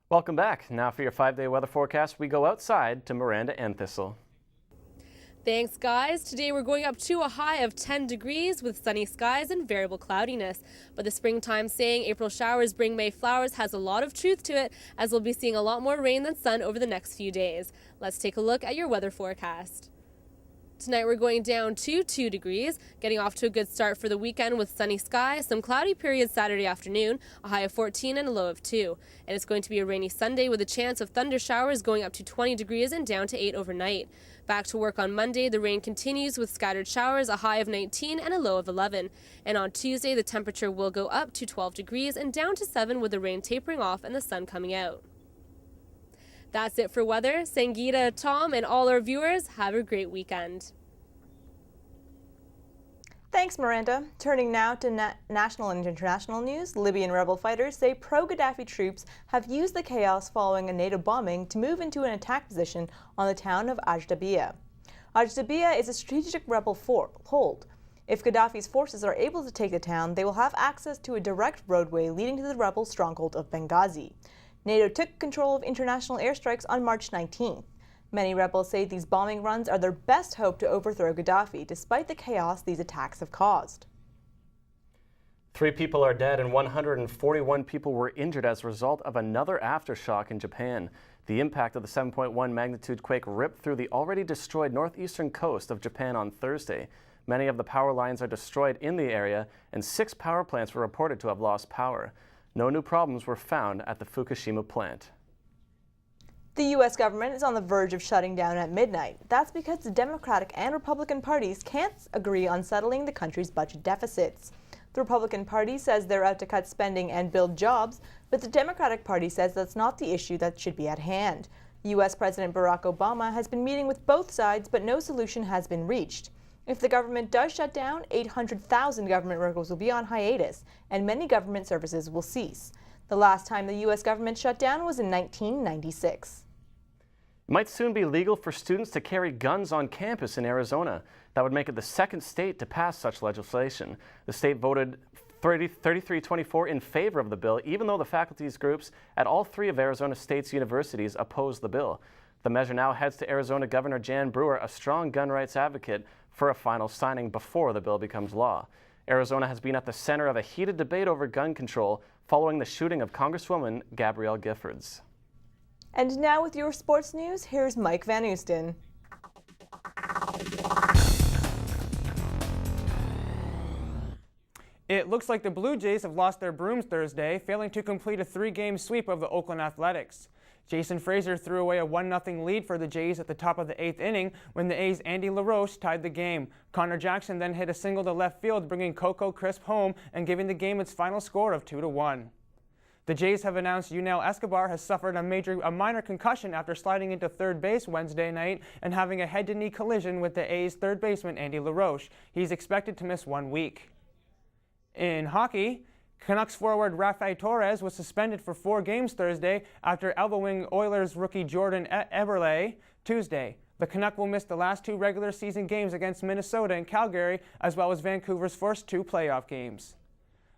Welcome back. Now for your 5-day weather forecast, we go outside to Miranda and Thistle. Thanks, guys. Today we're going up to a high of 10 degrees with sunny skies and variable cloudiness. But the springtime saying April showers bring May flowers has a lot of truth to it, as we'll be seeing a lot more rain than sun over the next few days. Let's take a look at your weather forecast. Tonight we're going down to 2 degrees, getting off to a good start for the weekend with sunny skies, some cloudy periods Saturday afternoon, a high of 14 and a low of 2. And it's going to be a rainy Sunday with a chance of thunder showers going up to 20 degrees and down to 8 overnight. Back to work on Monday, the rain continues with scattered showers, a high of 19 and a low of 11. And on Tuesday, the temperature will go up to 12 degrees and down to 7 with the rain tapering off and the sun coming out. That's it for weather. Sangeeta, Tom, and all our viewers, have a great weekend. Thanks, Miranda. Turning now to national and international news, Libyan rebel fighters say pro-Gaddafi troops have used the chaos following a NATO bombing to move into an attack position on the town of Ajdabiya. Ajdabiya is a strategic rebel hold. If Gaddafi's forces are able to take the town, they will have access to a direct roadway leading to the rebel stronghold of Benghazi. NATO took control of international airstrikes on March 19th. Many rebels say these bombing runs are their best hope to overthrow Gaddafi, despite the chaos these attacks have caused. 3 people are dead and 141 people were injured as a result of another aftershock in Japan. The impact of the 7.1 magnitude quake ripped through the already destroyed northeastern coast of Japan on Thursday. Many of the power lines are destroyed in the area, and 6 power plants were reported to have lost power. No new problems were found at the Fukushima plant. The U.S. government is on the verge of shutting down at midnight. That's because the Democratic and Republican parties can't agree on settling the country's budget deficits. The Republican Party says they're out to cut spending and build jobs, but the Democratic Party says that's not the issue that should be at hand. U.S. President Barack Obama has been meeting with both sides, but no solution has been reached. If the government does shut down, 800,000 government workers will be on hiatus, and many government services will cease. The last time the U.S. government shut down was in 1996. It might soon be legal for students to carry guns on campus in Arizona. That would make it the second state to pass such legislation. The state voted 33-24 in favor of the bill, even though the faculties groups at all 3 of Arizona State's universities opposed the bill. The measure now heads to Arizona Governor Jan Brewer, a strong gun rights advocate, for a final signing before the bill becomes law. Arizona has been at the center of a heated debate over gun control following the shooting of Congresswoman Gabrielle Giffords. And now with your sports news, here's Mike Van Oosten. It looks like the Blue Jays have lost their brooms Thursday, failing to complete a 3-game sweep of the Oakland Athletics. Jason Frazier threw away a 1-0 lead for the Jays at the top of the 8th inning when the A's' Andy LaRoche tied the game. Connor Jackson then hit a single to left field, bringing Coco Crisp home and giving the game its final score of 2-1. The Jays have announced Yunel Escobar has suffered a minor concussion after sliding into third base Wednesday night and having a head-to-knee collision with the A's third baseman Andy LaRoche. He's expected to miss 1 week. In hockey, Canucks forward Rafael Torres was suspended for 4 games Thursday after elbowing Oilers rookie Jordan Eberle Tuesday. The Canuck will miss the last 2 regular season games against Minnesota and Calgary, as well as Vancouver's first 2 playoff games.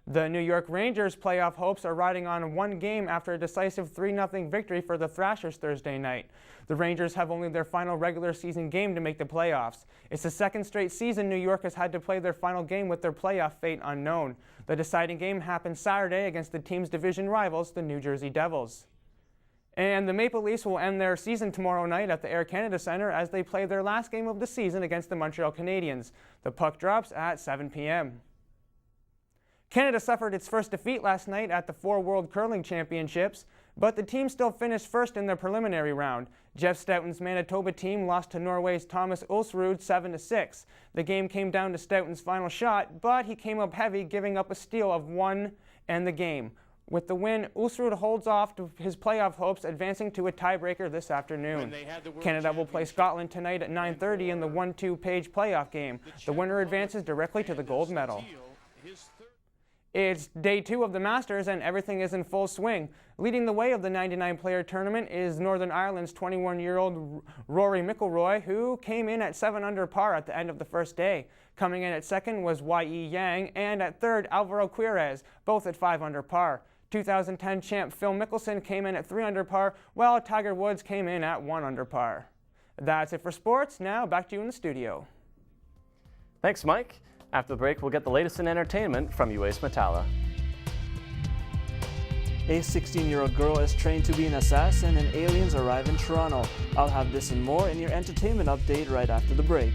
The New York Rangers' playoff hopes are riding on 1 game after a decisive 3-0 victory for the Thrashers Thursday night. The Rangers have only their final regular season game to make the playoffs. It's the 2nd straight season New York has had to play their final game with their playoff fate unknown. The deciding game happened Saturday against the team's division rivals, the New Jersey Devils. And the Maple Leafs will end their season tomorrow night at the Air Canada Centre as they play their last game of the season against the Montreal Canadiens. The puck drops at 7 p.m. Canada suffered its first defeat last night at the 4 World Curling Championships, but the team still finished first in the preliminary round. Jeff Stoughton's Manitoba team lost to Norway's Thomas Ulsrud 7-6. The game came down to Stoughton's final shot, but he came up heavy, giving up a steal of 1 and the game. With the win, Ulsrud holds off to his playoff hopes, advancing to a tiebreaker this afternoon. Canada will play Scotland tonight at 9:30 in the 1-2-page playoff game. The winner advances directly to the gold medal. It's day 2 of the Masters and everything is in full swing. Leading the way of the 99-player tournament is Northern Ireland's 21-year-old Rory McIlroy, who came in at 7 under par at the end of the first day. Coming in at second was Y.E. Yang, and at third, Alvaro Quiroz, both at 5 under par. 2010 champ Phil Mickelson came in at 3 under par, while Tiger Woods came in at 1 under par. That's it for sports. Now back to you in the studio. Thanks, Mike. After the break, we'll get the latest in entertainment from UA's Matala. A 16-year-old girl is trained to be an assassin and aliens arrive in Toronto. I'll have this and more in your entertainment update right after the break.